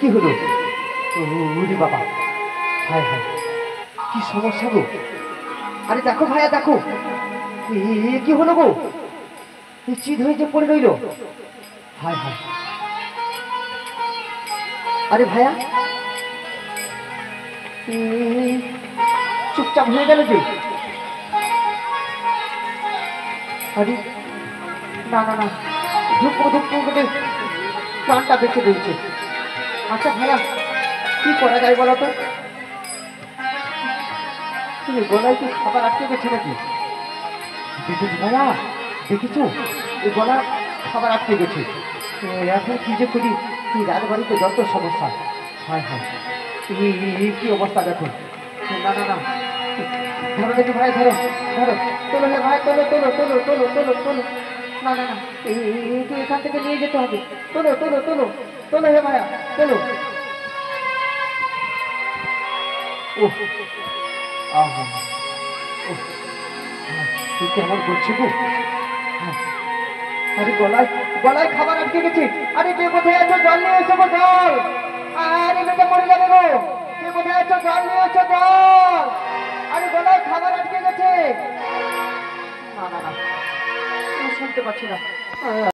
কি হলো? ওরে বাবা, হায় হায়, কি সমস্যা গো? আরে দেখো ভাইয়া, দেখো কি হলো গো? চিত হয়ে যে পড়ে রইল। হায় হায়, আরে ভাইয়া চুপচাপ হয়ে গেল যে। আরে না না না, ধুপো ধুপো করে প্রাণটা বেঁচে রয়েছে। আচ্ছা ভাইয়া, কি করা যায় বলো তো? তুমি গলায় কি খাবার আটকে গেছে নাকি? দেখেছি ভাইয়া, দেখেছো, এই গলা খাবার আটকে গেছে। এখন কি যে করি? রাজবাড়িতে যত সমস্যা। হায় হায়, কি অবস্থা দেখো। না না না, ধরো দেখি ভাই, ধরো ধরো, তোলো হে ভাই, তোলো তোলো তোলো তোলো তোলো তোলো। না না না, তুই এখান থেকে নিয়ে যেতে হবে। তোলো তোলো তোলো তোলো হে ভাইয়া, তোলো। ও আহা, ও তুই কেমন করছে গো? আরে গলায় গলায় খাবার আটকে গেছে। আরে কে কোথায় আছো? জল নিয়ে এসো গো, জল। আরে বেটা মরে যাবে গো। কে কোথায় আছো? জল নিয়ে এসো, জল। আরে গলায় খাবার আটকে গেছে। না না না, শুনতে পাচ্ছি না।